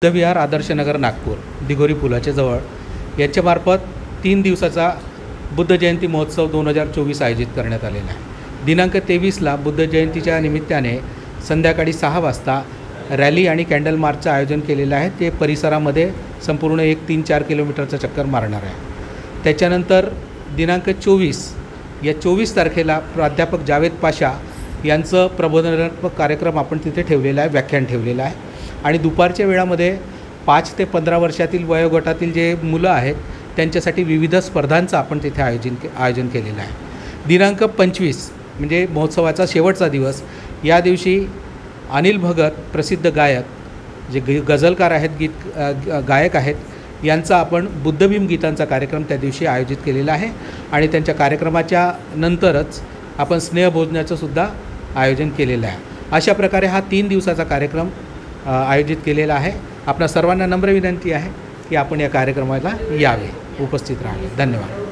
बुद्धविहार आदर्शनगर नागपूर दिघोरी पुलाच्या जवळ यांच्यामार्फत 3 दिवसाचा बुद्ध जयंती महोत्सव 2024 आयोजित करण्यात आलेला आहे। दिनांक 23ला बुद्ध जयंतीच्या निमित्ताने संध्याकाळी 6 वाजता रॅली आणि कॅन्डल मार्चचं आयोजन केलेलं आहे। ते परिसरामध्ये संपूर्ण 3-4 किलोमीटरचा चक्कर मारणार आहे। त्याच्यानंतर दिनांक 24 तारखेला प्राध्यापक जावेद पाशा यांचं प्रबोधनात्मक कार्यक्रम आपण तिथे ठेवलेला आहे, व्याख्यान ठेवलेलं आहे। आणि दुपारच्या वेळामध्ये 5 ते 15 वर्षातील वयोगटातील जे मुलं आहेत त्यांच्यासाठी विविध स्पर्धांचं आपण तिथे आयोजन केलेलं आहे। दिनांक 25 म्हणजे महोत्सवाचा शेवटचा दिवस, या दिवशी अनिल भगत प्रसिद्ध गायक जे गझलकार आहेत, गायक आहेत, यांचा आपण बुद्धभीम गीतांचा कार्यक्रम त्या दिवशी आयोजित केलेला आहे। आणि त्यांच्या कार्यक्रमाच्या नंतरच आपण स्नेहभोजनाचं सुद्धा आयोजन केलेलं आहे। अशा प्रकारे हा 3 दिवसाचा कार्यक्रम आयोजित केलेला आहे। आपणा सर्वांना नम्र विनंती आहे की आपण या कार्यक्रमाला यावे, उपस्थित राहावे। धन्यवाद।